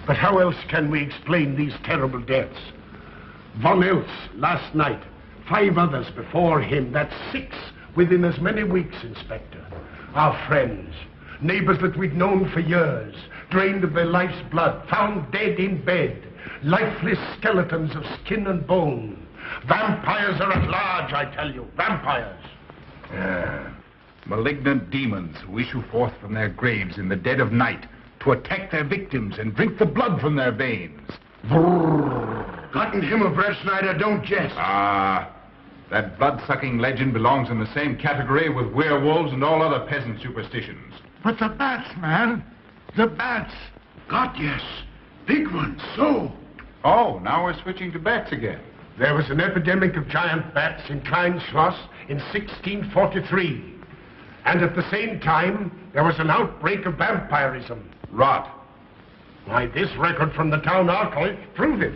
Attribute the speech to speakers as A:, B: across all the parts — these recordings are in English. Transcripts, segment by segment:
A: But how else can we explain these terrible deaths? Von Eltz last night, 5 others before him, that's 6 within as many weeks, Inspector. Our friends, neighbors that we'd known for years, drained of their life's blood, found dead in bed, lifeless skeletons of skin and bone. Vampires are at large, I tell you, vampires.
B: Malignant demons who issue forth from their graves in the dead of night to attack their victims and drink the blood from their veins.
A: Gotten him of Breettschneider, don't jest.
B: That blood-sucking legend belongs in the same category with werewolves and all other peasant superstitions.
C: But the bats, man. The bats.
A: God, yes. Big ones, so.
B: Oh, now we're switching to bats again.
A: There was an epidemic of giant bats in Kleinschloss in 1643. And at the same time, there was an outbreak of vampirism.
B: Rot.
A: Why, this record from the town archive proves it.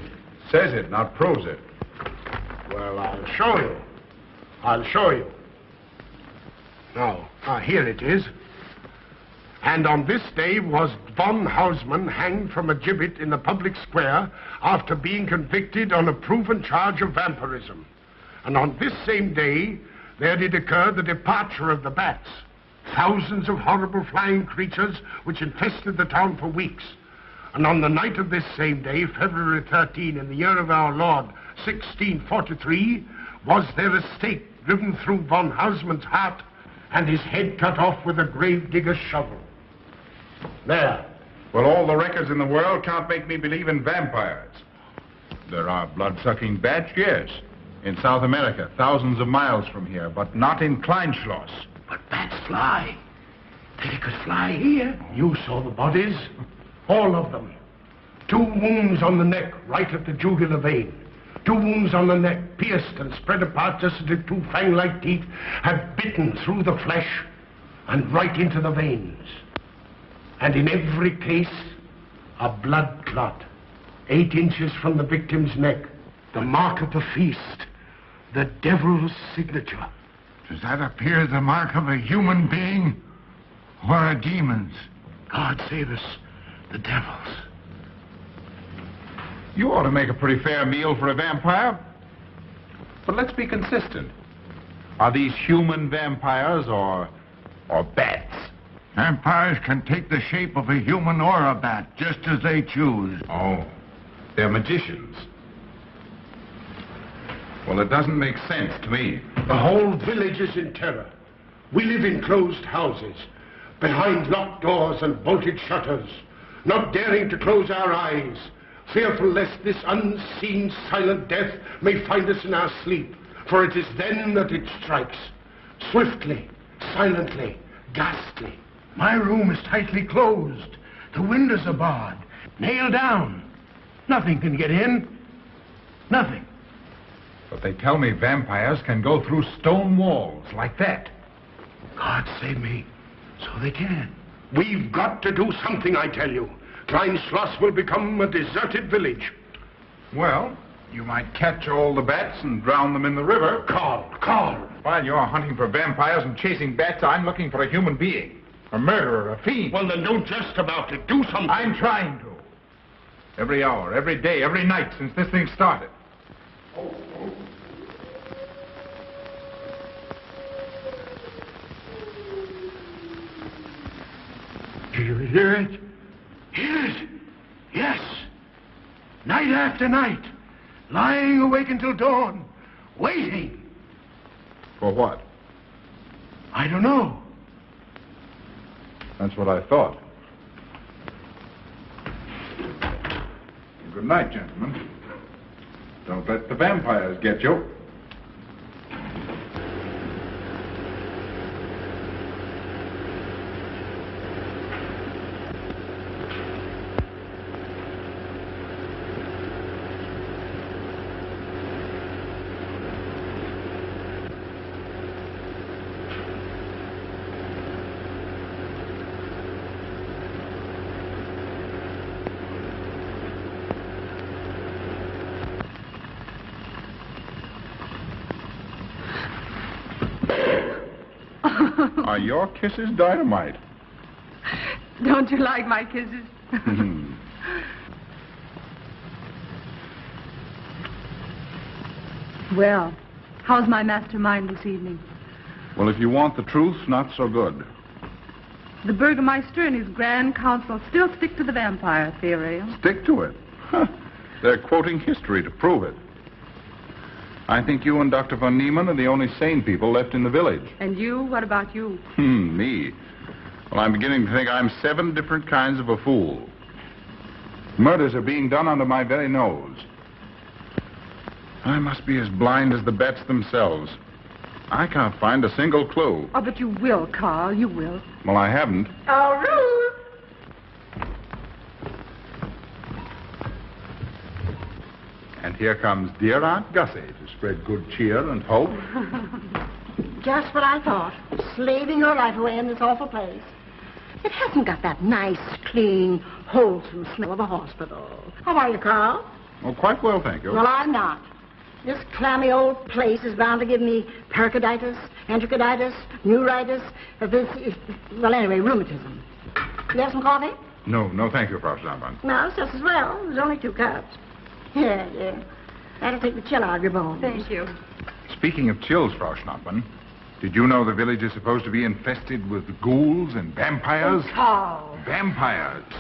B: Says it, not proves it.
A: Well, I'll show you. I'll show you. Now, here it is. And on this day was von Hausmann hanged from a gibbet in the public square after being convicted on a proven charge of vampirism. And on this same day, there did occur the departure of the bats. Thousands of horrible flying creatures which infested the town for weeks. And on the night of this same day, February 13, in the year of our Lord, 1643, was there a stake driven through von Hausmann's heart and his head cut off with a grave digger's shovel. There.
B: Well, all the records in the world can't make me believe in vampires. There are blood-sucking bats, yes. In South America, thousands of miles from here, but not in Kleinschloss.
A: But bats fly. They could fly here. You saw the bodies. All of them. 2 wounds on the neck, right at the jugular vein. 2 wounds on the neck, pierced and spread apart just as if 2 fang-like teeth had bitten through the flesh and right into the veins. And in every case, a blood clot, 8 inches from the victim's neck. The mark of the feast, the devil's signature.
C: Does that appear the mark of a human being or a demon's?
A: God save us, the devil's.
B: You ought to make a pretty fair meal for a vampire. But let's be consistent. Are these human vampires or bats?
C: Vampires can take the shape of a human or a bat, just as they choose.
B: Oh, they're magicians. Well, it doesn't make sense to me.
A: The whole village is in terror. We live in closed houses, behind locked doors and bolted shutters, not daring to close our eyes, fearful lest this unseen silent death may find us in our sleep, for it is then that it strikes, swiftly, silently, ghastly. My room is tightly closed. The windows are barred, nailed down. Nothing can get in. Nothing.
B: But they tell me vampires can go through stone walls like that.
A: God save me. So they can. We've got to do something, I tell you. Kleinschloss will become a deserted village.
B: Well, you might catch all the bats and drown them in the river.
A: Karl.
B: While you're hunting for vampires and chasing bats, I'm looking for a human being. A murderer, a fiend.
A: Well, then don't jest about it. Do something.
B: I'm trying to. Every hour, every day, every night since this thing started.
A: Do you hear it? Hear it? Yes. Night after night. Lying awake until dawn. Waiting.
B: For what?
A: I don't know.
B: That's what I thought. Good night, gentlemen. Don't let the vampires get you. Are your kisses dynamite?
D: Don't you like my kisses? Well, how's my mastermind this evening?
B: Well, if you want the truth, not so good.
D: The Burgermeister and his Grand Council still stick to the vampire theory.
B: Stick to it. Huh. They're quoting history to prove it. I think you and Dr. von Niemann are the only sane people left in the village.
D: And you? What about you?
B: Me? Well, I'm beginning to think I'm 7 different kinds of a fool. Murders are being done under my very nose. I must be as blind as the bats themselves. I can't find a single clue.
D: Oh, but you will, Carl. You will.
B: Well, I haven't.
D: Oh, Ruth!
B: And here comes dear Aunt Gussie to spread good cheer and hope.
E: Just what I thought. Slaving your life away in this awful place. It hasn't got that nice, clean, wholesome smell of a hospital. How are you, Carl?
B: Oh, quite well, thank you.
E: Well, I'm not. This clammy old place is bound to give me pericarditis, enterocolitis, neuritis, well, anyway, rheumatism. You have some coffee?
B: No, thank you, Frau Steinmann.
E: No, it's just as well. There's only 2 cups. Yeah. That'll take the chill out of your bones.
D: Thank you.
B: Speaking of chills, Frau Schnappmann, did you know the village is supposed to be infested with ghouls and vampires?
D: Oh, Carl.
B: Vampires.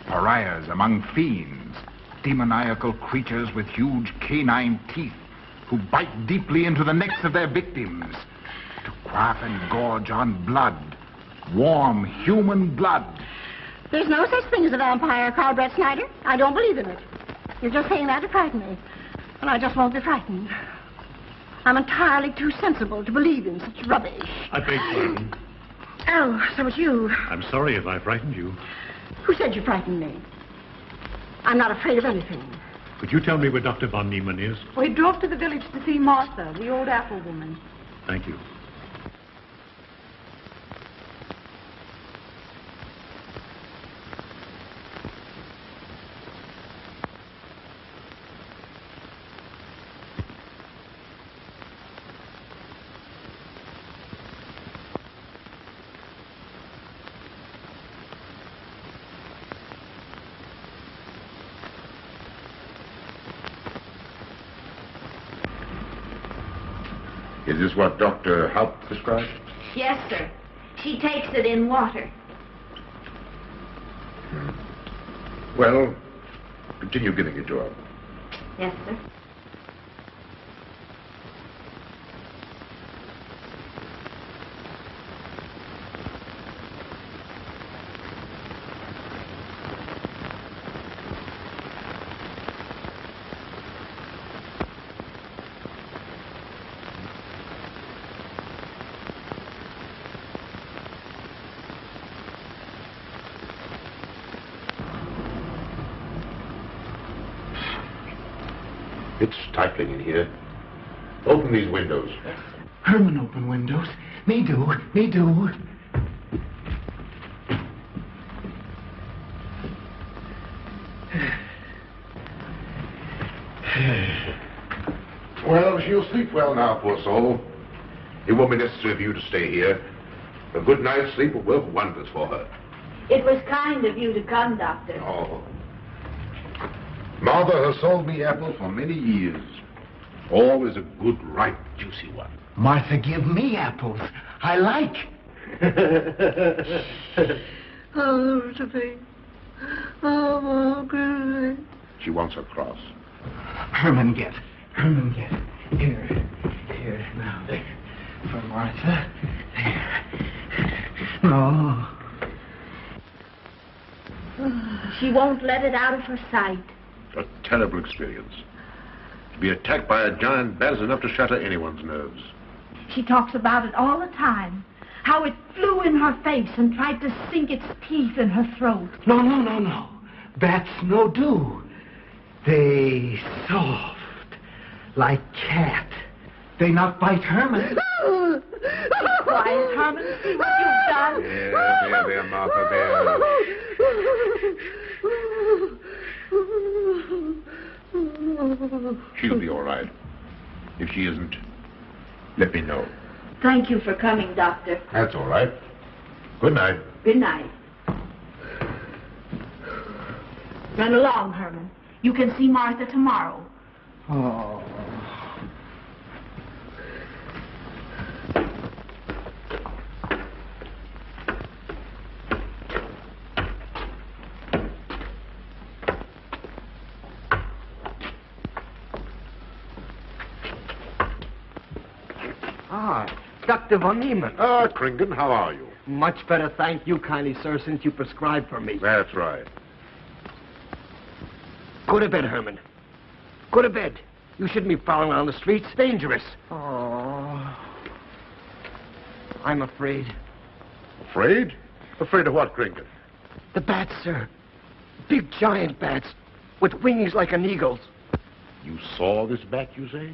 B: Pariahs among fiends. Demoniacal creatures with huge canine teeth who bite deeply into the necks of their victims to quaff and gorge on blood. Warm human blood.
E: There's no such thing as a vampire, Karl Breettschneider. I don't believe in it. You're just saying that to frighten me. And I just won't be frightened. I'm entirely too sensible to believe in such rubbish.
F: I beg pardon.
E: Oh, so it's you.
F: I'm sorry if I frightened you.
E: Who said you frightened me? I'm not afraid of anything.
F: Could you tell me where Dr. von Niemann is?
D: We drove to the village to see Martha, the old apple woman.
F: Thank you.
G: Is this what Dr. Haupt prescribed?
H: Yes, sir. She takes it in water.
G: Well, continue giving it to her.
H: Yes, sir.
G: It's stifling in here. Open these windows.
I: Herman open windows. Me do.
G: Well, she'll sleep well now, poor soul. It won't be necessary for you to stay here. A good night's sleep will work wonders for her.
H: It was kind of you to come, Doctor.
G: Oh. Mother has sold me apples for many years. Always a good, ripe, juicy one.
I: Martha give me apples. I like.
E: Oh, Josephine. Oh, good.
G: She wants her cross.
I: Herman get. Here, now, there. For Martha. There. No.
H: She won't let it out of her sight.
G: A terrible experience. To be attacked by a giant bat is enough to shatter anyone's nerves.
H: She talks about it all the time. How it flew in her face and tried to sink its teeth in her throat.
I: No. Bats no do. They soft, like cat. They not bite Herman.
H: Quiet, Herman. See what you've done.
G: There, Martha, there. She'll be all right. If she isn't, let me know.
H: Thank you for coming, Doctor.
G: That's all right. Good night.
H: Good night. Run along, Herman. You can see Martha tomorrow.
I: Oh.
J: Dr. von Niemann.
G: Kringen, how are you?
J: Much better, thank you kindly, sir, since you prescribed for me.
G: That's right.
J: Go to bed, Herman. Go to bed. You shouldn't be prowling around the streets. Dangerous. Oh. I'm afraid.
G: Afraid? Afraid of what, Kringen?
J: The bats, sir. Big, giant bats with wings like an eagle's.
G: You saw this bat, you say?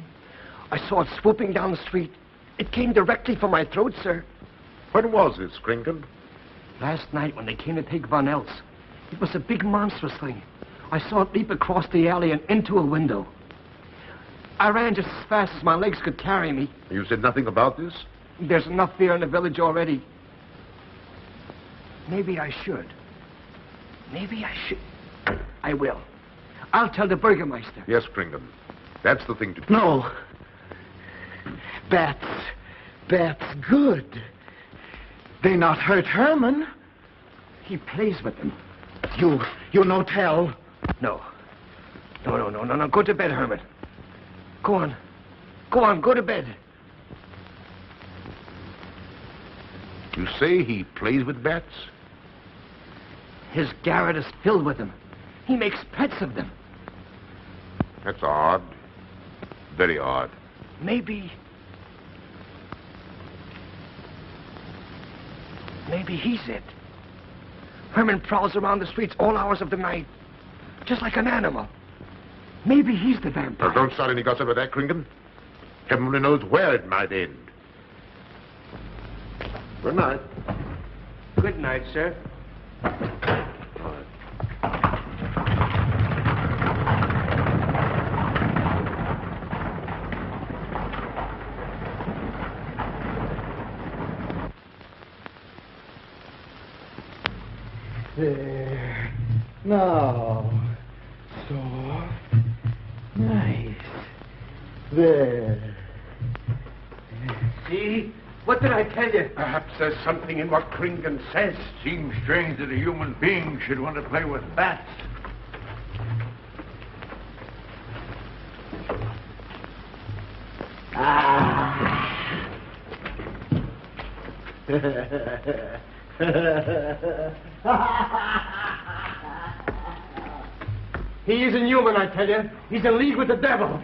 J: I saw it swooping down the street. It came directly for my throat, sir.
G: When was this, Kringen?
J: Last night when they came to take Von Else. It was a big, monstrous thing. I saw it leap across the alley and into a window. I ran just as fast as my legs could carry me.
G: You said nothing about this?
J: There's enough fear in the village already. Maybe I should. I will. I'll tell the Burgermeister.
G: Yes, Kringen. That's the thing to do.
J: No. Bats good.
I: They not hurt Herman.
J: He plays with them.
I: You no tell.
J: No. Go to bed, Herman. Go on, go to bed.
G: You say he plays with bats?
J: His garret is filled with them. He makes pets of them.
G: That's odd. Very odd.
J: Maybe he's it. Herman prowls around the streets all hours of the night, just like an animal. Maybe he's the vampire.
G: Now, don't start any gossip of that, Kringen. Heaven only knows where it might end. Good night.
J: Good night, sir.
I: There. Now. Soft. Nice. There.
J: See? What did I tell you?
A: Perhaps there's something in what Kringen says.
C: Seems strange that a human being should want to play with bats.
J: He isn't human, I tell you. He's in league with the devil.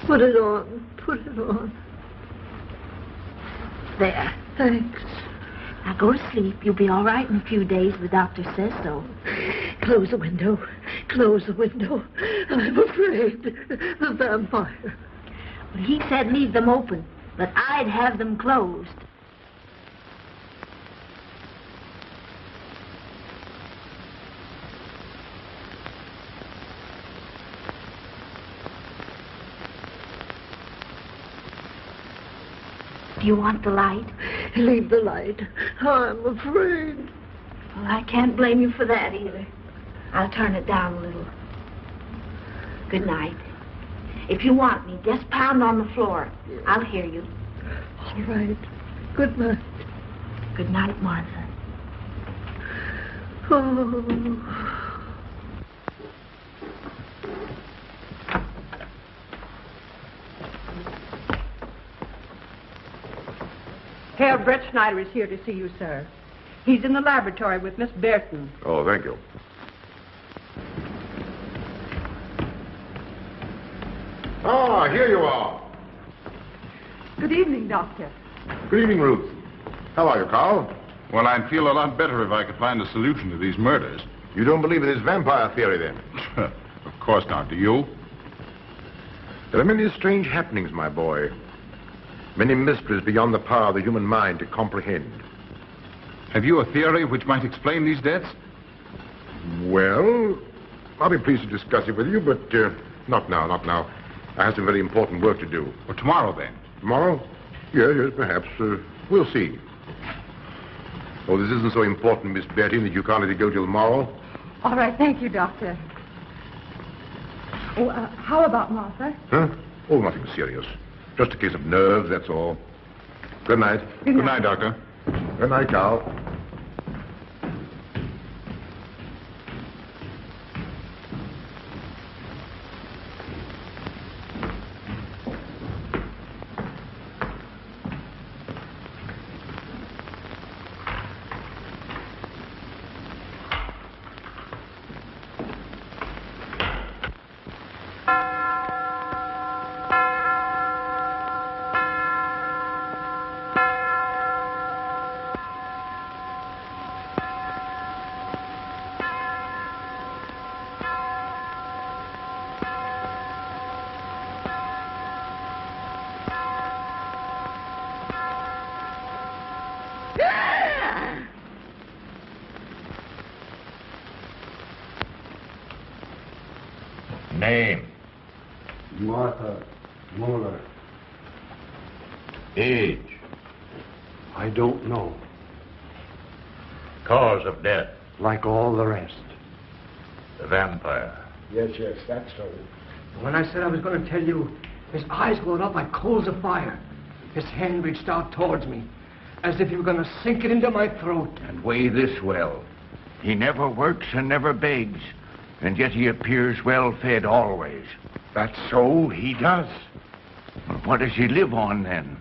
E: Put it on.
H: There.
E: Thanks.
H: Now go to sleep. You'll be all right in a few days. The doctor says so.
E: Close the window. I'm afraid. The vampire.
H: Well, he said leave them open, but I'd have them closed. Do you want the light?
E: Leave the light. I'm afraid.
H: Well, I can't blame you for that either. I'll turn it down a little. Good night. If you want me, just pound on the floor. I'll hear you.
E: All right. Good night.
H: Good night, Martha.
E: Oh.
K: Karl Breettschneider is here to see you, sir. He's in the laboratory with Miss Burton.
G: Oh, thank you. Ah, here you are.
D: Good evening, Doctor.
G: Good evening, Ruth. How are you, Carl?
B: Well, I'd feel a lot better if I could find a solution to these murders.
G: You don't believe in this vampire theory, then?
B: Of course not. Do you?
G: There are many strange happenings, my boy. Many mysteries beyond the power of the human mind to comprehend.
B: Have you a theory which might explain these deaths?
G: Well, I'll be pleased to discuss it with you, but not now, not now. I have some very important work to do.
B: Well, tomorrow, then.
G: Tomorrow? Yes, perhaps. We'll see. Oh, this isn't so important, Miss Betty, that you can't let it go till tomorrow.
D: All right, thank you, Doctor. Oh, how about Martha?
G: Huh? Oh, nothing serious. Just a case of nerves, that's all. Good night.
B: Good night, Doctor.
G: Good night, Carl.
C: Name?
A: Martha Mueller.
C: Age?
A: I don't know.
C: Cause of death?
A: Like all the rest.
C: The vampire?
A: Yes, that's so.
J: When I said I was going to tell you, his eyes glowed up like coals of fire. His hand reached out towards me, as if he were going to sink it into my throat.
C: And weigh this well. He never works and never begs, and yet he appears well-fed always.
A: That's so, he does.
C: Well, what does he live on, then?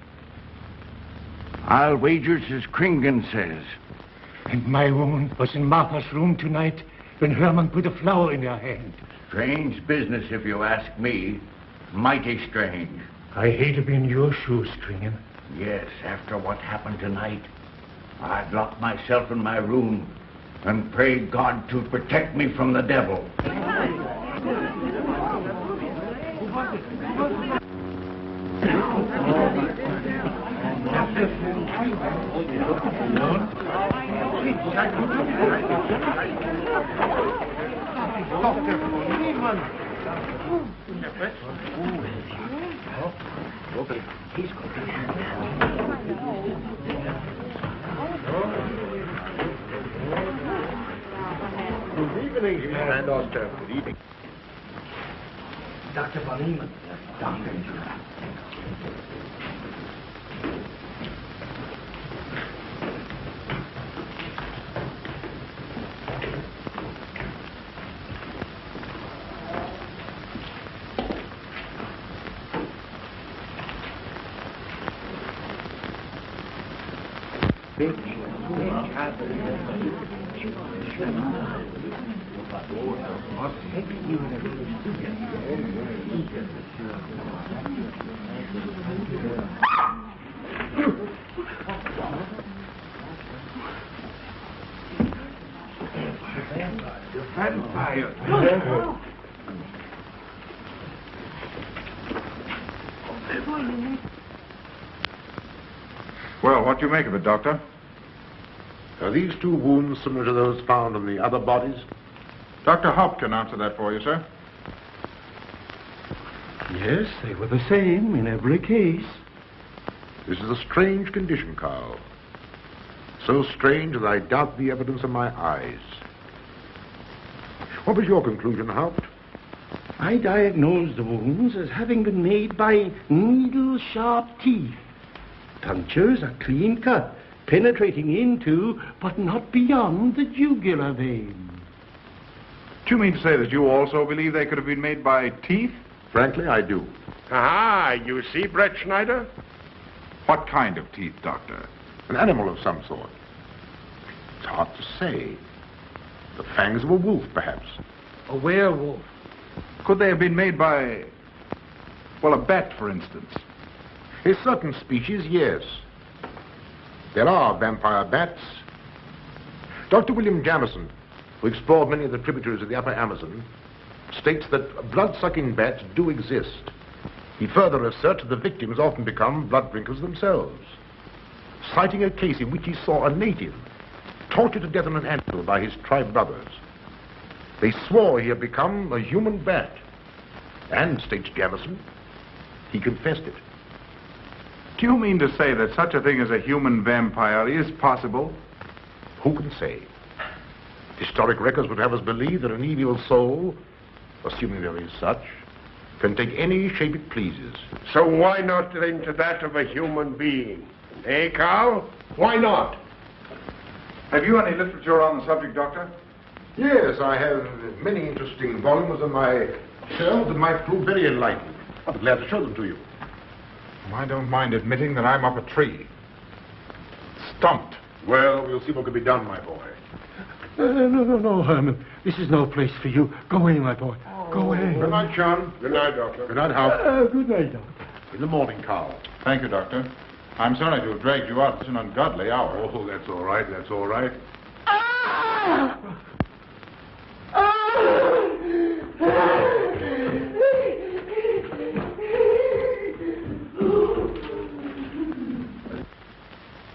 C: I'll wager as Kringen says.
J: And my woman was in Martha's room tonight when Herman put a flower in her hand.
C: Strange business, if you ask me. Mighty strange.
J: I hate to be in your shoes, Kringen.
C: Yes, after what happened tonight, I'd lock myself in my room and pray God to protect me from the devil.
A: Dr. von Niemann. Good evening, Herr Doctor. Good evening.
J: Dr. von Niemann. Doctor.
B: Well, what do you make of it, Doctor?
G: Are these two wounds similar to those found on the other bodies?
B: Dr. Haupt can answer that for you, sir.
I: Yes, they were the same in every case.
G: This is a strange condition, Carl. So strange that I doubt the evidence of my eyes. What was your conclusion, Haupt?
I: I diagnosed the wounds as having been made by needle-sharp teeth. Punctures are clean cut, penetrating into, but not beyond, the jugular vein.
B: Do you mean to say that you also believe they could have been made by teeth?
G: Frankly, I do.
A: Ah, you see, Breettschneider?
B: What kind of teeth, Doctor?
G: An animal of some sort. It's hard to say. The fangs of a wolf, perhaps.
J: A werewolf.
B: Could they have been made by, well, a bat, for instance?
G: A certain species, yes. There are vampire bats. Dr. William Jamison, who explored many of the tributaries of the upper Amazon, states that blood-sucking bats do exist. He further asserts that the victims often become blood drinkers themselves, citing a case in which he saw a native tortured to death on an anvil by his tribe brothers. They swore he had become a human bat, and, states Jamison, he confessed it.
B: Do you mean to say that such a thing as a human vampire is possible?
G: Who can say? Historic records would have us believe that an evil soul, assuming there is such, can take any shape it pleases.
A: So why not into that of a human being? Eh, Karl? Why not?
B: Have you any literature on the subject, Doctor?
G: Yes, I have many interesting volumes on my shelves that might prove very enlightening. I'll be glad to show them to you.
B: I don't mind admitting that I'm up a tree. Stumped.
G: Well, we'll see what can be done, my boy.
I: No, Herman. This is no place for you. Go away, my boy. Go away.
G: Good night, John.
A: Good night, Doctor.
G: Good night, Hal.
I: Good night, Doctor.
G: In the morning, Karl.
B: Thank you, Doctor. I'm sorry to have dragged you out at an ungodly hour.
G: Oh, that's all right. That's all right.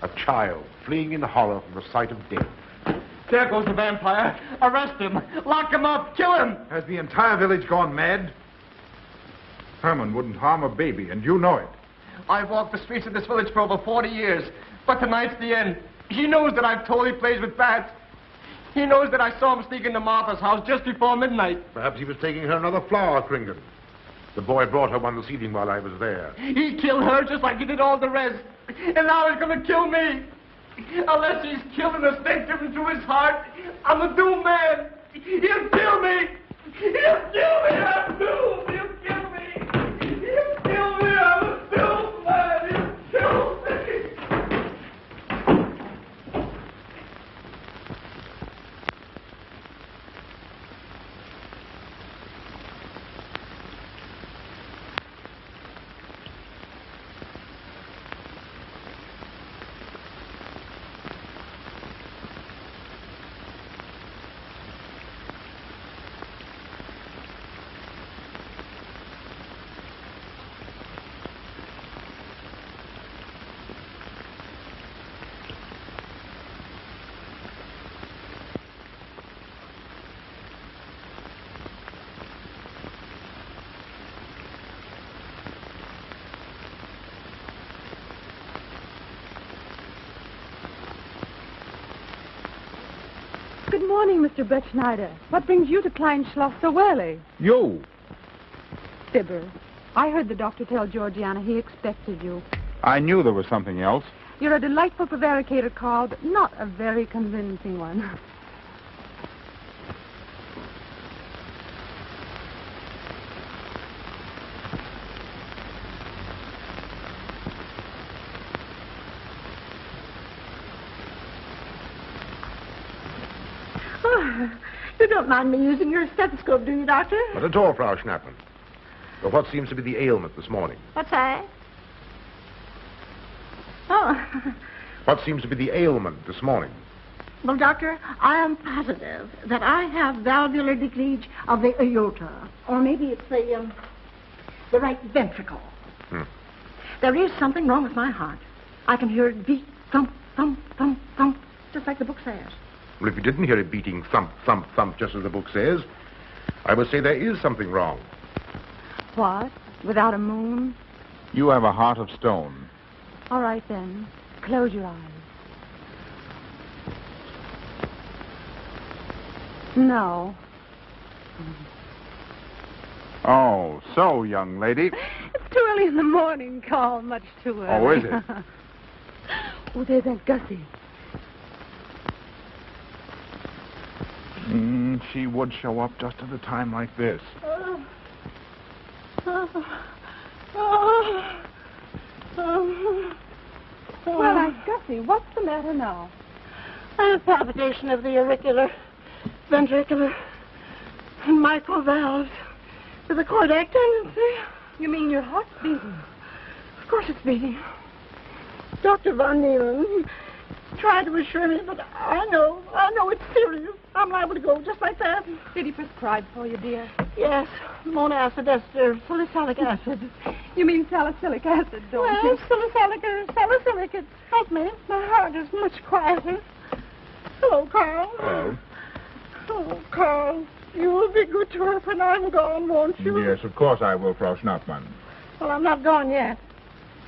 G: A child fleeing in horror from the sight of death.
J: There goes the vampire. Arrest him. Lock him up. Kill him.
B: Has the entire village gone mad? Herman wouldn't harm a baby, and you know it.
J: I've walked the streets of this village for over 40 years, but tonight's the end. He knows that I've told he plays with bats. He knows that I saw him sneak into Martha's house just before midnight.
G: Perhaps he was taking her another flower, Kringen. The boy brought her one this evening while I was there.
J: He killed her just like he did all the rest. And now he's going to kill me. Unless he's killed an instinct driven to his heart, I'm a doomed man. He'll kill me. He'll kill me. I'm doomed. He'll kill me. He'll kill me. I'm a doomed man. He'll kill me.
D: Good morning, Mr. Breettschneider. What brings you to Kleinschloss so early?
B: You?
D: Fibber. I heard the doctor tell Georgiana he expected you.
B: I knew there was something else.
D: You're a delightful prevaricator, Karl, but not a very convincing one.
E: You don't mind me using your stethoscope, do you, Doctor?
G: Not at all, Frau Schnappen. But what seems to be the ailment this morning?
E: What's that? Oh.
G: What seems to be the ailment this morning?
E: Well, Doctor, I am positive that I have valvular leakage of the aorta. Or maybe it's the right ventricle. There is something wrong with my heart. I can hear it beat, thump, thump, thump, thump, just like the book says.
G: Well, if you didn't hear it beating thump, thump, thump, just as the book says, I would say there is something wrong.
D: What? Without a moon?
B: You have a heart of stone.
D: All right, then. Close your eyes. No.
B: Oh, so, young lady.
D: It's too early in the morning, Karl. Much too early.
B: Oh, is it?
D: Oh, there's Aunt Gussie.
B: She would show up just at a time like this.
D: Well, Aunt Gussie, what's the matter now?
E: I have palpitation of the auricular, ventricular, and mitral valves with a cardiac tendency.
D: You mean your heart's beating?
E: Of course it's beating. Dr. von Niemann tried to assure me, but I know it's serious. I'm liable to go just like that.
D: Did he prescribe for you, dear?
E: Yes, monacid ester, salicylic acid.
D: You mean salicylic acid, don't
E: Well,
D: you?
E: salicylic, it helped me. My heart is much quieter. Hello, Carl.
G: Hello.
E: Oh, Carl, you will be good to her when I'm gone, won't you?
G: Yes, of course I will, Frau Schnappmann.
E: Well, I'm not gone yet.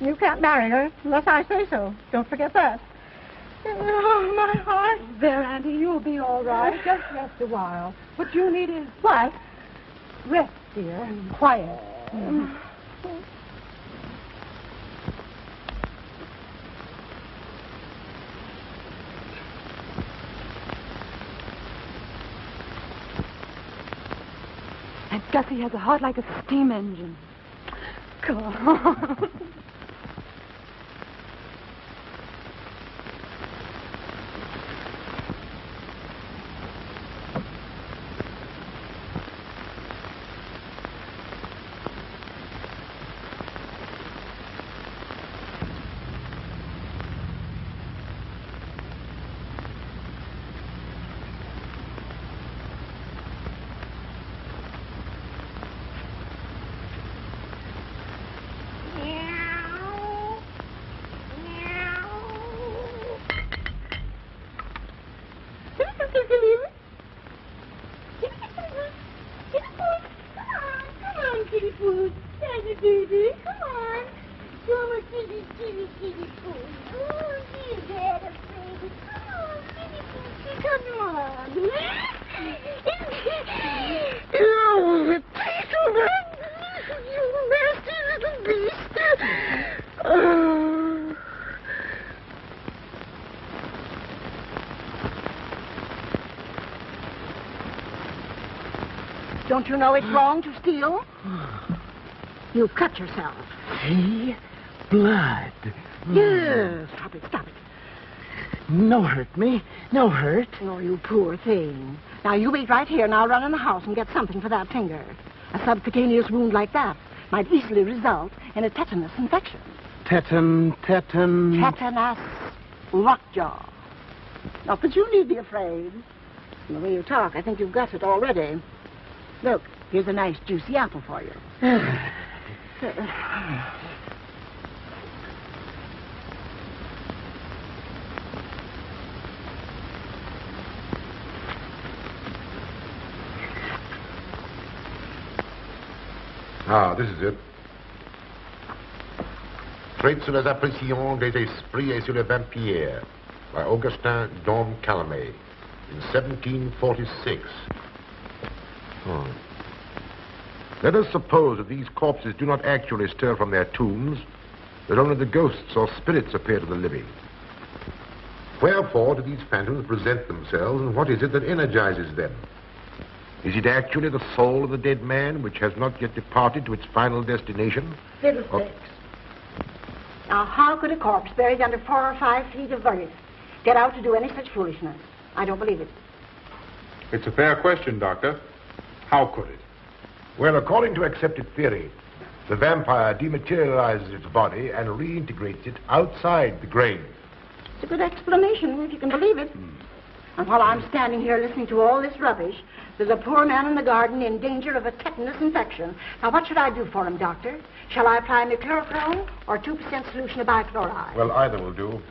E: You can't marry her unless I say so. Don't forget that. Oh, my heart.
D: There, Auntie, you'll be all right. Just rest a while. What you need is
E: What?
D: rest, dear, and quiet. Aunt Gussie has a heart like a steam engine. Come on.
E: Don't you know it's wrong to steal? You've cut yourself.
I: See? Blood.
E: Yes. Stop it.
I: No hurt me. No hurt.
E: Oh, you poor thing. Now, you wait right here, and I'll run in the house and get something for that finger. A subcutaneous wound like that might easily result in a tetanus infection.
I: Tetanus.
E: Tetanus lockjaw. Not that you need be afraid. From the way you talk, I think you've got it already. Look, here's a nice juicy apple for you.
G: Ah, this is it. Traits sur les apparitions des esprits et sur les vampires by Augustin Dom Calame in 1746. Let us suppose that these corpses do not actually stir from their tombs, that only the ghosts or spirits appear to the living. Wherefore do these phantoms present themselves, and what is it that energizes them? Is it actually the soul of the dead man which has not yet departed to its final destination?
E: Fiddlesticks. Now, how could a corpse buried under 4 or 5 feet of earth get out to do any such foolishness? I don't believe it.
B: It's a fair question, Doctor. How could it?
G: Well, according to accepted theory, the vampire dematerializes its body and reintegrates it outside the grave.
E: It's a good explanation, if you can believe it. And while I'm standing here listening to all this rubbish, there's a poor man in the garden in danger of a tetanus infection. Now, what should I do for him, Doctor? Shall I apply mercurochrome or 2% solution of bichloride?
G: Well, either will do.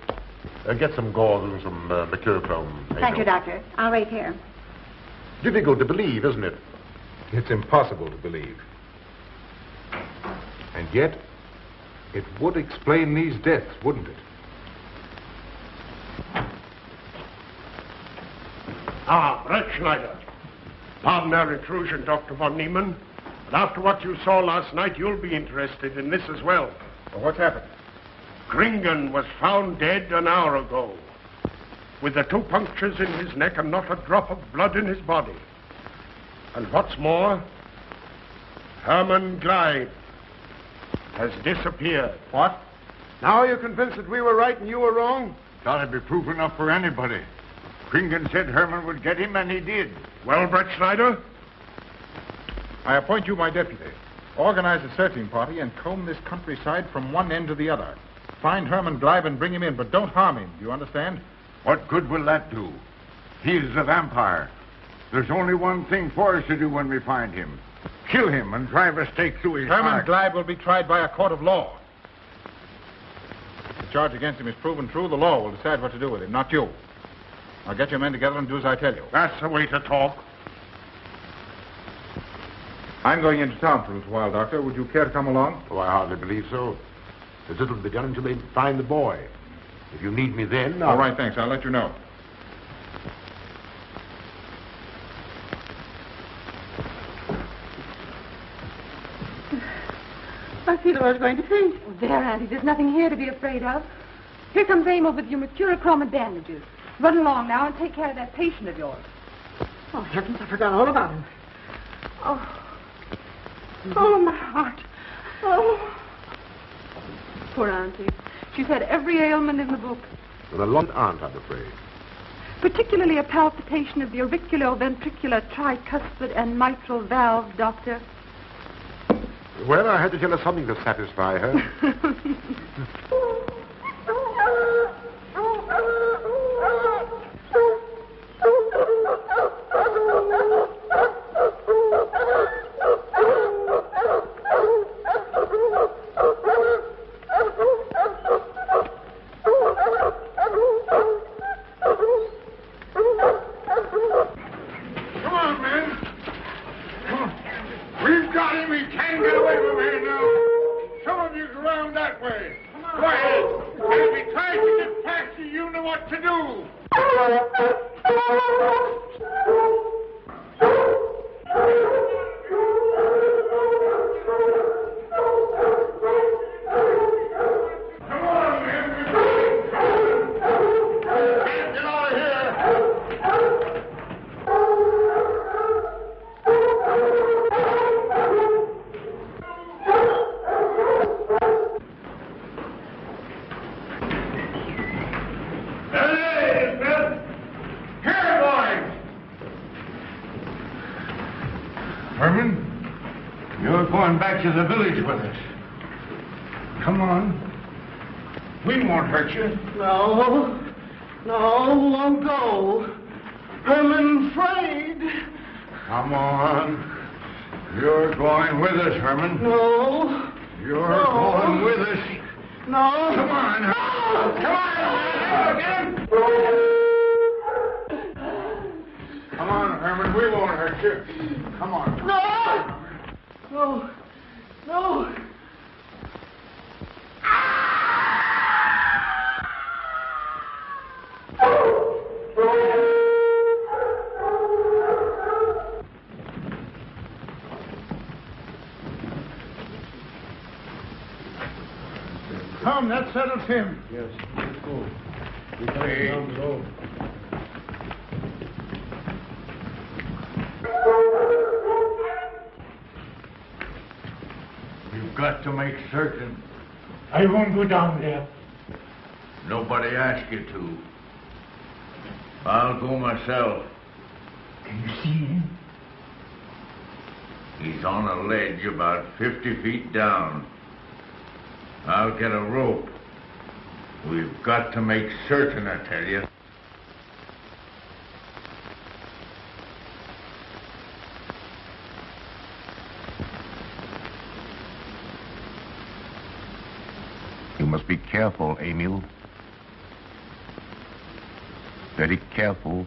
G: Get some gauze and some mercurochrome.
E: Thank you, Doctor. I'll wait here.
G: Difficult to believe, isn't it?
B: It's impossible to believe. And yet, it would explain these deaths, wouldn't it?
A: Ah, Breettschneider. Pardon our intrusion, Dr. von Niemann. But after what you saw last night, you'll be interested in this as well.
B: Well, what's happened?
A: Kringen was found dead an hour ago, with the 2 punctures in his neck and not a drop of blood in his body. And what's more, Herman Glieb has disappeared.
B: What?
A: Now you're convinced that we were right and you were wrong?
C: Thought it'd be proof enough for anybody. Kringen said Herman would get him, and he did.
A: Well, Breettschneider?
B: I appoint you my deputy. Organize a searching party and comb this countryside from one end to the other. Find Herman Glieb and bring him in, but don't harm him. Do you understand?
C: What good will that do? He's a vampire. There's only one thing for us to do when we find him. Kill him and drive a stake through his
B: Herman
C: heart.
B: Glieb will be tried by a court of law. If the charge against him is proven true, the law will decide what to do with him, not you. Now get your men together and do as I tell you.
A: That's the way to talk.
B: I'm going into town for a little while, Doctor. Would you care to come along?
G: Oh, I hardly believe so. There's little to be done until they find the boy. If you need me then...
B: All right, thanks. I'll let you know.
D: I feel I was going to faint. Oh, there, Auntie. There's nothing here to be afraid of. Here comes Amo with your mercurochrome and bandages. Run along now and take care of that patient of yours.
E: Oh, heavens, I forgot all about him. Oh. Oh, my heart. Oh.
D: Poor Auntie. She's had every ailment in the book.
G: Well, a long aunt, I'm afraid.
D: Particularly a palpitation of the auriculoventricular tricuspid and mitral valve, Doctor.
G: Well, I had to tell her something to satisfy her.
C: Come on, men. Come on. We've got him. He can't get away from here now. Some of you go around that way. Go ahead. And if he tries to get past you, you know what to do. Come on, men. Get out of here. Hey, Bill. Here, boys. Herman, you're going back to the village with us. Come on. We won't hurt you.
J: No, won't go. I'm afraid.
C: Come on. You're going with us, Herman.
J: No.
C: You're going with us.
J: No.
C: Come on. Come on. Again. Come on, Herman. We won't hurt you. Come on.
J: No.
C: Come, that settles him.
A: Yes, let's go. We got
C: Hey.
A: him down the road.
C: You've got to make certain.
A: I won't go down there.
C: Nobody asked you to. I'll go myself.
A: Can you see him?
C: He's on a ledge about 50 feet down. I'll get a rope. We've got to make certain, I tell you.
G: You must be careful, Emil. Very careful.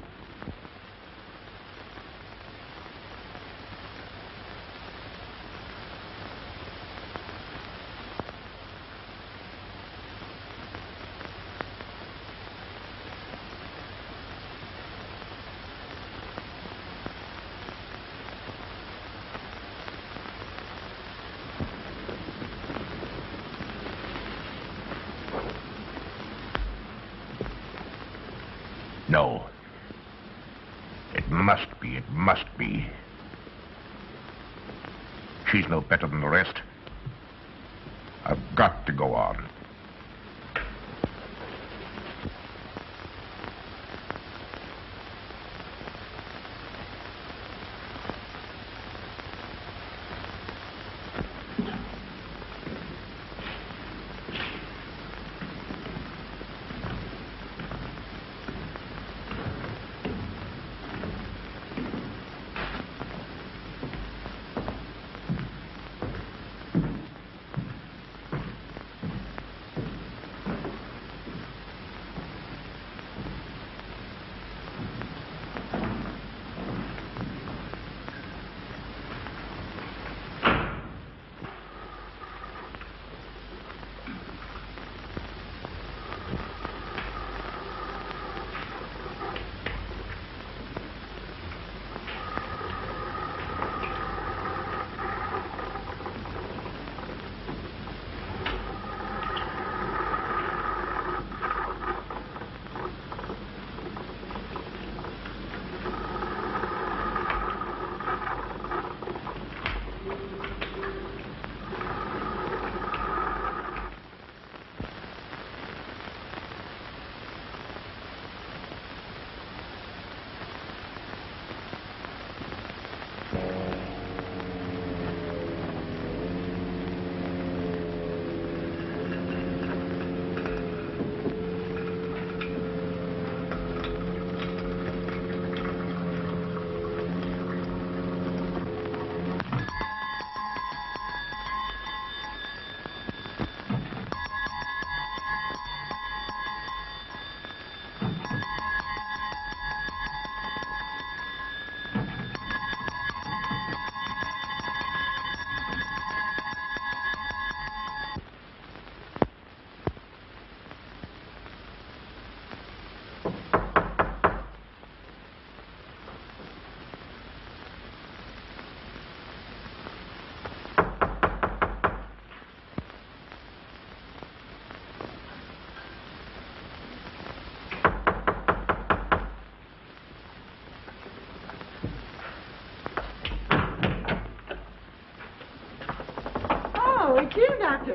G: No. It must be. It must be. She's no better than the rest. I've got to go on.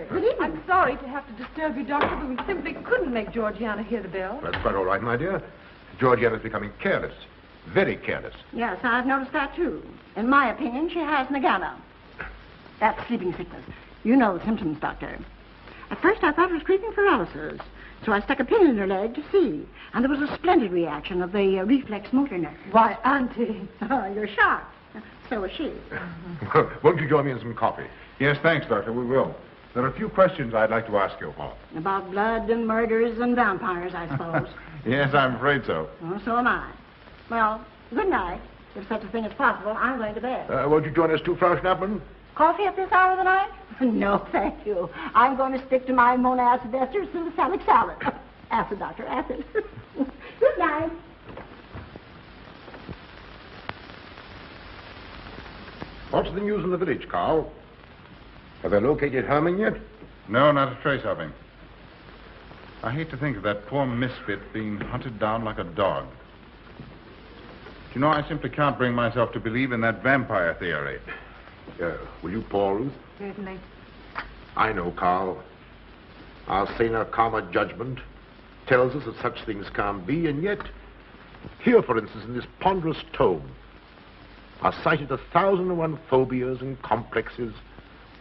E: Doctor. Good evening.
D: I'm sorry to have to disturb you, Doctor, but we simply couldn't make Georgiana hear the bell.
G: That's quite all right, my dear. Georgiana's becoming careless. Very careless.
E: Yes, I've noticed that, too. In my opinion, she has nagana. That's sleeping sickness. You know the symptoms, Doctor. At first, I thought it was creeping paralysis, so I stuck a pin in her leg to see. And there was a splendid reaction of the reflex motor nerve.
D: Why, Auntie.
E: Oh, you're shocked. So was she.
G: Won't you join me in some coffee?
B: Yes, thanks, Doctor. We will. There are a few questions I'd like to ask you.
E: About blood and murders and vampires, I suppose.
B: Yes, I'm afraid so.
E: Oh, so am I. Well, good night. If such a thing is possible, I'm going to bed.
G: Won't you join us too, Frau Schnappmann?
E: Coffee at this hour of the night? No, thank you. I'm going to stick to my monacid esters and the salic salad. Acid, Doctor, acid. Good night.
G: What's the news in the village, Karl? Have they located Herman yet?
B: No, not a trace of him. I hate to think of that poor misfit being hunted down like a dog. Do you know, I simply can't bring myself to believe in that vampire theory.
G: Will you pour, Ruth?
D: Certainly.
G: I know, Karl. Our saner, calmer judgment tells us that such things can't be, and yet, here, for instance, in this ponderous tome, are cited 1,001 phobias and complexes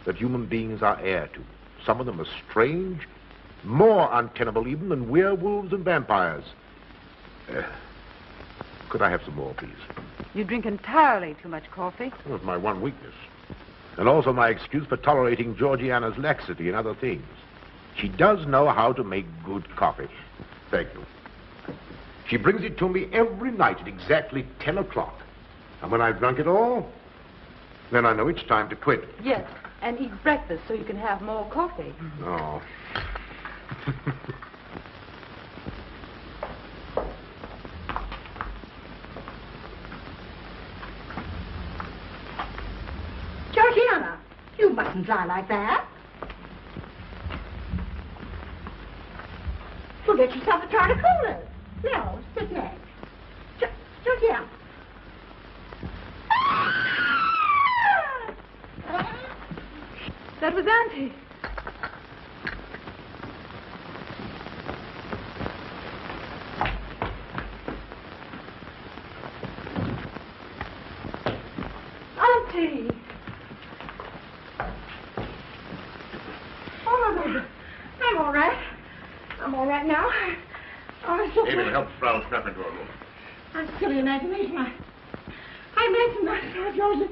G: that human beings are heir to. Some of them are strange, more untenable even than werewolves and vampires. Could I have some more, please?
D: You drink entirely too much coffee.
G: Well, it's my one weakness. And also my excuse for tolerating Georgiana's laxity and other things. She does know how to make good coffee. Thank you. She brings it to me every night at exactly 10 o'clock. And when I've drunk it all, then I know it's time to quit.
D: Yes, and eat breakfast so you can have more coffee.
G: Oh.
E: Georgiana, you mustn't lie like that. You'll get yourself a jar to cool it. No, sit next. Georgiana.
D: That was Auntie. Auntie!
E: Oh, no, I'm all right. I'm all right now. Oh, it's so
G: Amy, help Frau Schnappmann to her room.
E: I'm silly imagination. I mentioned that, Joseph.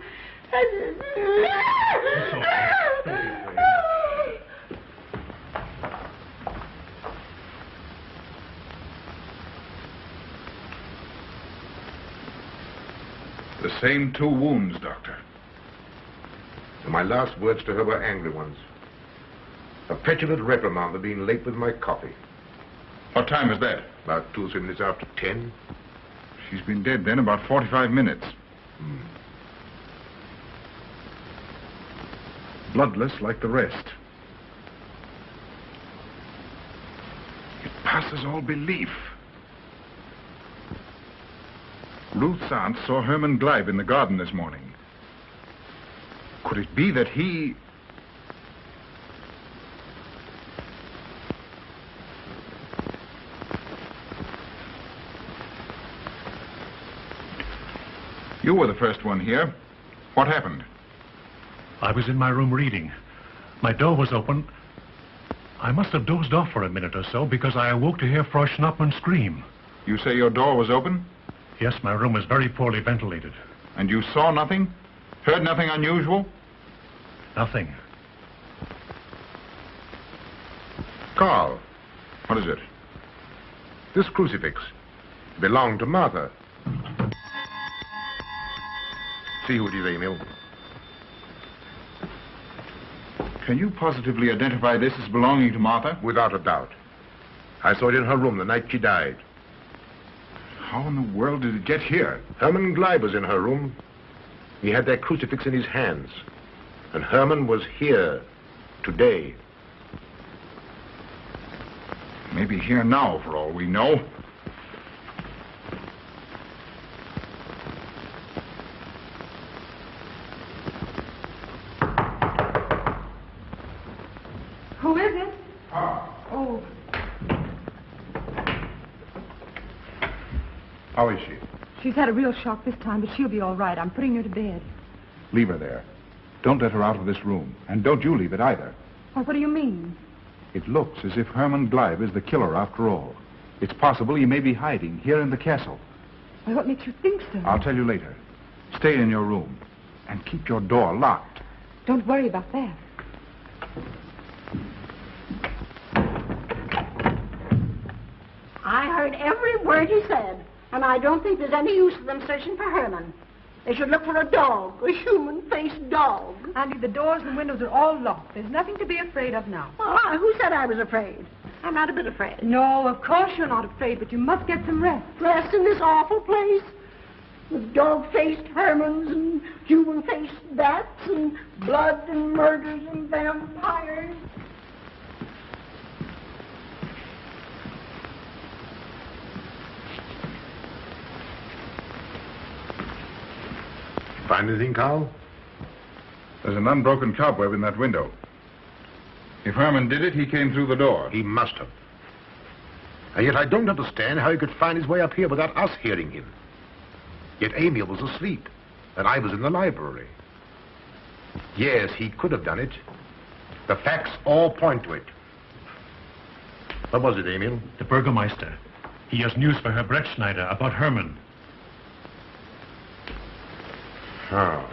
B: The same 2 wounds, Doctor.
G: And my last words to her were angry ones. A petulant reprimand for being late with my coffee.
B: What time is that?
G: About 2 or 3 minutes after 10.
B: She's been dead then about 45 minutes. Bloodless like the rest. It passes all belief. Ruth's aunt saw Herman Glieb in the garden this morning. Could it be that he... You were the first one here. What happened?
F: I was in my room reading. My door was open. I must have dozed off for a minute or so because I awoke to hear Frau Schnappmann scream.
B: You say your door was open?
F: Yes, my room is very poorly ventilated.
B: And you saw nothing? Heard nothing unusual?
F: Nothing.
G: Karl.
B: What is it?
G: This crucifix belonged to Martha. See who it is, Emil.
B: Can you positively identify this as belonging to Martha?
G: Without a doubt. I saw it in her room the night she died.
B: How in the world did it get here?
G: Herman Glieb was in her room. He had that crucifix in his hands. And Herman was here today.
B: Maybe here now, for all we know.
D: Who is it?
B: Oh.
D: Oh,
B: How is she?
D: she's had a real shock this time, but she'll be all right. I'm putting her to bed.
B: Leave her there. Don't let her out of this room. And don't you leave it either.
D: Well, what do you mean?
B: It looks as if Herman Glieb is the killer after all. It's possible he may be hiding here in the castle.
D: Well, what makes you think so?
B: I'll tell you later. Stay in your room and keep your door locked.
D: Don't worry about that.
E: I heard every word he said, and I don't think there's any use of them searching for Herman. They should look for a dog, a human-faced dog.
D: Andy, the doors and windows are all locked. There's nothing to be afraid of now.
E: Well, who said I was afraid? I'm not a bit afraid.
D: No, of course you're not afraid, but you must get some rest.
E: Rest in this awful place with dog-faced Hermans and human-faced bats and blood and murders and vampires.
G: Find anything, Karl?
B: There's an unbroken cobweb in that window. If Herman did it, he came through the door.
G: He must have. And yet I don't understand how he could find his way up here without us hearing him. Yet Amy was asleep, and I was in the library. Yes, he could have done it. The facts all point to it. What was it, Emil?
F: The Burgermeister. He has news for Herr Breettschneider about Herman.
G: Oh.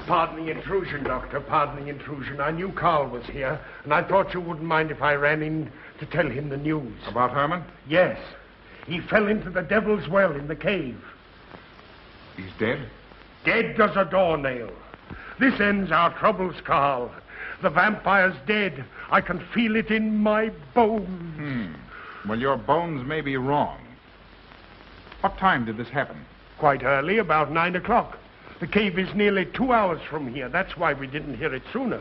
A: Pardon the intrusion, Doctor. Pardon the intrusion. I knew Karl was here, and I thought you wouldn't mind if I ran in to tell him the news.
B: About Herman?
A: Yes. He fell into the Devil's Well in the cave.
B: He's dead?
A: Dead as a doornail. This ends our troubles, Karl. The vampire's dead. I can feel it in my bones.
B: Well, your bones may be wrong. What time did this happen?
A: Quite early, about 9 o'clock. The cave is nearly 2 hours from here. That's why we didn't hear it sooner.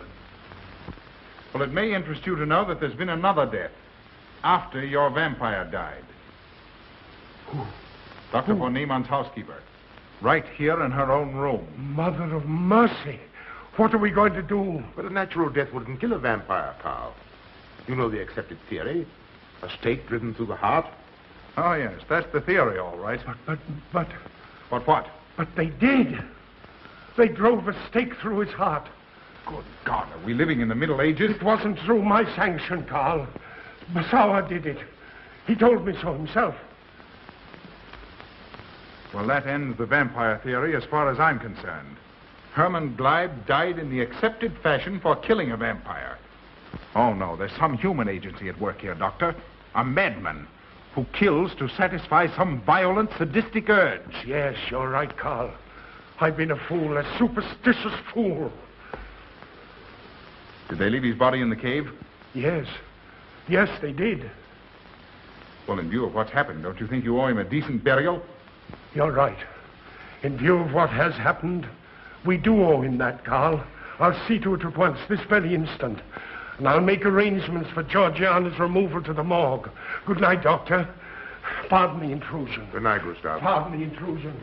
B: Well, it may interest you to know that there's been another death after your vampire died.
A: Who?
B: Dr. von Niemann's housekeeper. Right here in her own room.
A: Mother of mercy. What are we going to do?
G: But a natural death wouldn't kill a vampire, Karl. You know the accepted theory. A stake driven through the heart.
B: Oh, yes, that's the theory, all right.
A: But...
B: But what?
A: But they did. They drove a stake through his heart.
B: Good God, are we living in the Middle Ages?
A: It wasn't through my sanction, Karl. Basawa did it. He told me so himself.
B: Well, that ends the vampire theory as far as I'm concerned. Herman Glieb died in the accepted fashion for killing a vampire. Oh, no, there's some human agency at work here, Doctor. A madman who kills to satisfy some violent, sadistic urge.
A: Yes, you're right, Karl. I've been a fool, a superstitious fool.
B: Did they leave his body in the cave?
A: Yes. Yes, they did.
B: Well, in view of what's happened, don't you think you owe him a decent burial?
A: You're right. In view of what has happened, we do owe him that, Karl. I'll see to it at once, this very instant. And I'll make arrangements for Georgiana's removal to the morgue. Good night, Doctor. Pardon the intrusion.
G: Good night, Gustav.
A: Pardon the intrusion.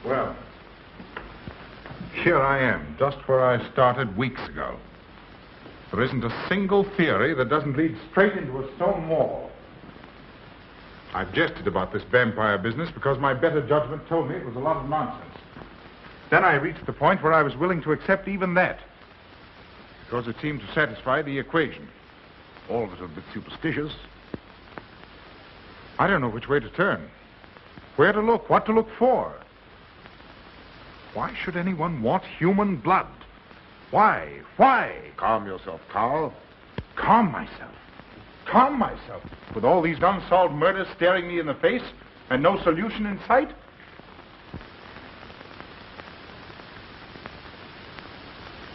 B: Well, here I am, just where I started weeks ago. There isn't a single theory that doesn't lead straight into a stone wall. I've jested about this vampire business because my better judgment told me it was a lot of nonsense. Then I reached the point where I was willing to accept even that, because it seemed to satisfy the equation.
G: All of it a bit superstitious.
B: I don't know which way to turn, where to look, what to look for. Why should anyone want human blood? Why? Why?
G: Calm yourself, Karl.
B: Calm myself. Calm myself. With all these unsolved murders staring me in the face and no solution in sight?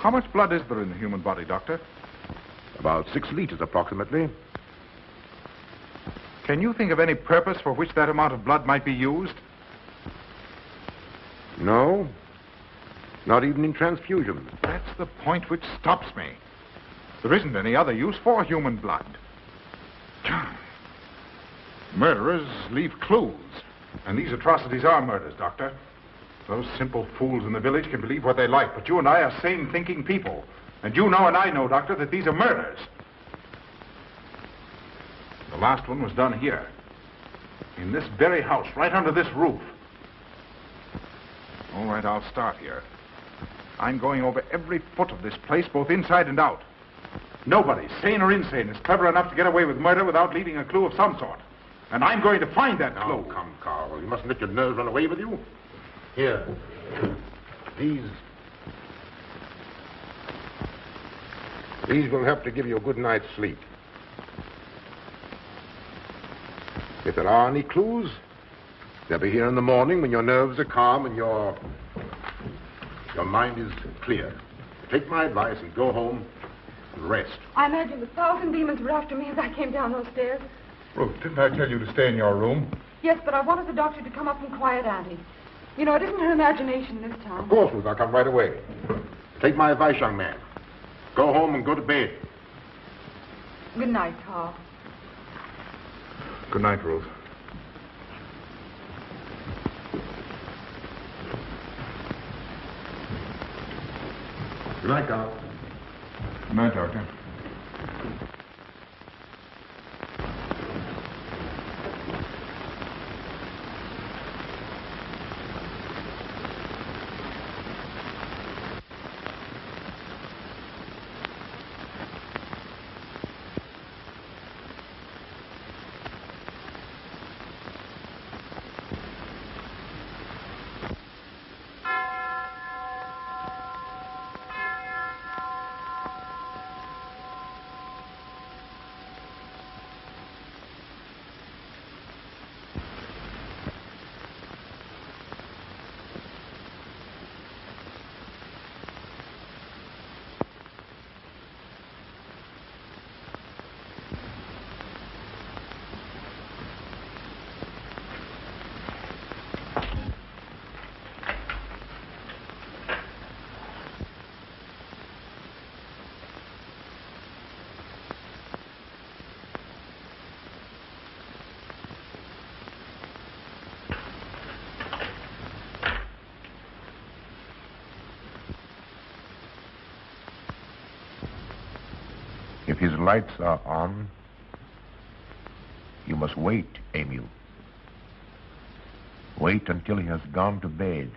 B: How much blood is there in the human body, Doctor?
G: About 6 liters, approximately.
B: Can you think of any purpose for which that amount of blood might be used?
G: No. Not even in transfusion.
B: That's the point which stops me. There isn't any other use for human blood. Murderers leave clues. And these atrocities are murders, Doctor. Those simple fools in the village can believe what they like, but you and I are sane, thinking people. And you know and I know, Doctor, that these are murders. The last one was done here. In this very house, right under this roof. All right, I'll start here. I'm going over every foot of this place, both inside and out. Nobody, sane or insane, is clever enough to get away with murder without leaving a clue of some sort. And I'm going to find that clue.
G: Oh, come, Carl. You mustn't let your nerves run away with you. Here. These will help to give you a good night's sleep. If there are any clues, they'll be here in the morning when your nerves are calm and your mind is clear. Take my advice and go home and rest.
D: I imagine 1,000 demons were after me as I came down those stairs.
B: Ruth, didn't I tell you to stay in your room?
D: Yes, but I wanted the doctor to come up and quiet Auntie. You know, it isn't her imagination this time.
G: Of course, Ruth, I'll come right away. Take my advice, young man. Go home and go to bed.
D: Good night, Carl.
B: Good night, Ruth.
G: Good night, Carl.
B: Good night, Doctor.
G: If his lights are on, you must wait, Emil. Wait until he has gone to bed.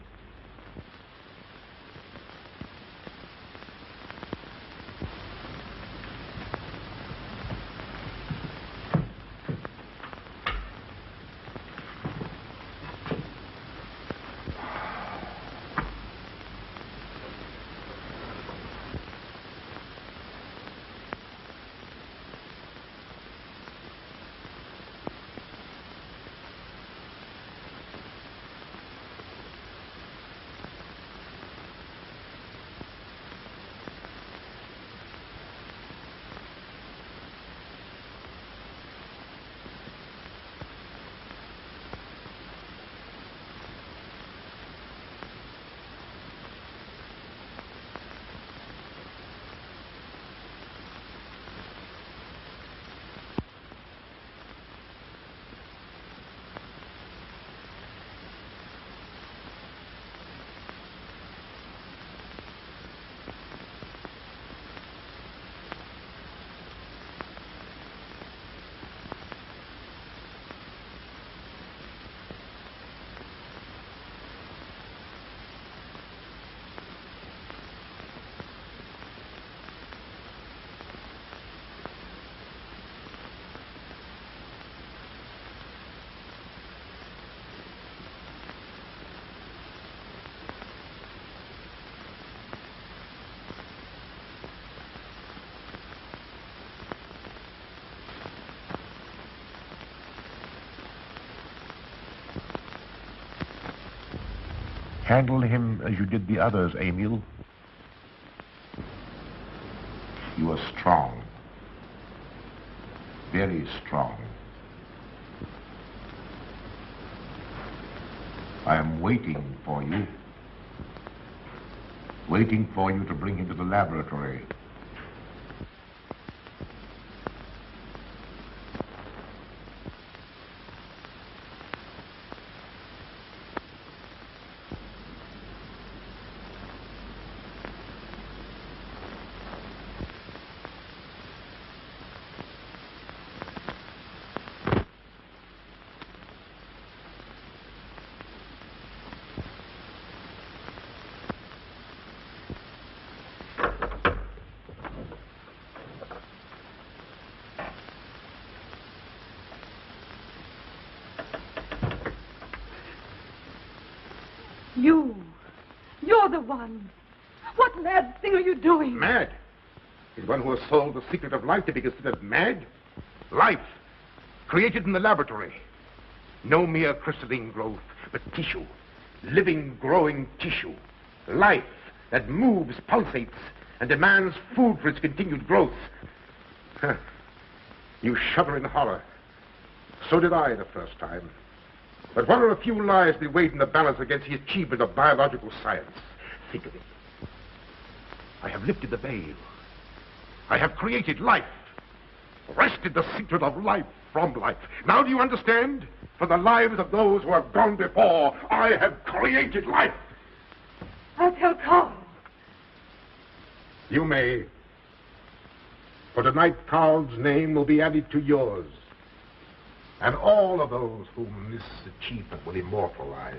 G: Handle him as you did the others, Emil. You are strong. Very strong. I am waiting for you. Waiting for you to bring him to the laboratory.
D: You're the one. What mad thing are you doing?
G: Mad? Is one who has solved the secret of life to be considered mad? Life, created in the laboratory. No mere crystalline growth, but tissue. Living, growing tissue. Life that moves, pulsates, and demands food for its continued growth. Huh. You shudder in horror. So did I the first time. But what are a few lies that weighed in the balance against the achievement of biological science? Think of it. I have lifted the veil. I have created life. Wrested the secret of life from life. Now do you understand? For the lives of those who have gone before, I have created life.
D: I'll tell Karl.
G: You may. For tonight, Karl's name will be added to yours. And all of those whom this achievement will immortalize.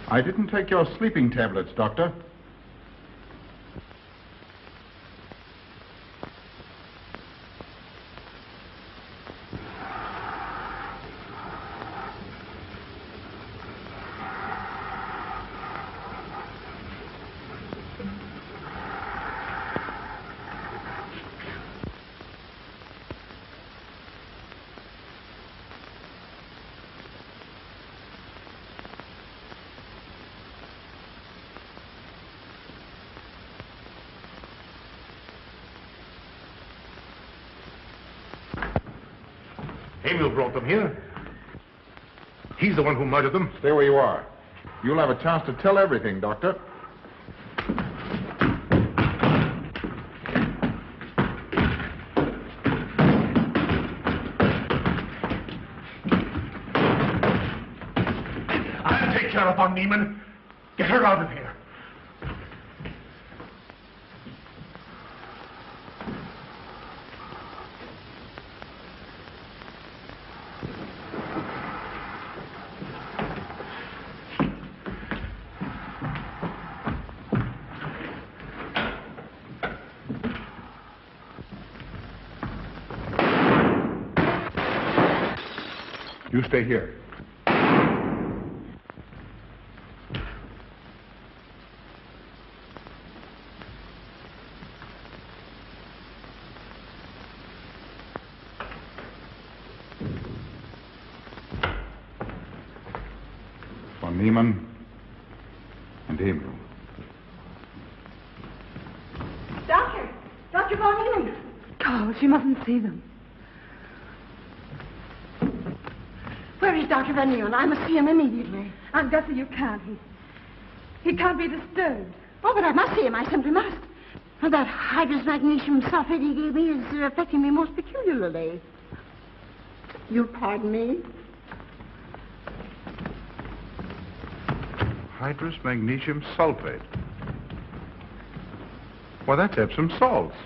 B: I didn't take your sleeping tablets, Doctor.
G: Emil brought them here. He's the one who murdered them.
B: Stay where you are. You'll have a chance to tell everything, Doctor.
A: I'll take care of von Niemann. Get her out of here.
B: You stay here. Von Niemann and Emil.
E: Dr. von Niemann.
D: Karl, she mustn't see them.
E: Where is Dr. von Niemann? I must see him immediately.
D: Aunt Gussie, you can't. He can't be disturbed.
E: Oh, but I must see him. I simply must. That hydrous magnesium sulfate he gave me is affecting me most peculiarly. You'll pardon me?
B: Hydrous magnesium sulfate. Well, that's Epsom salts.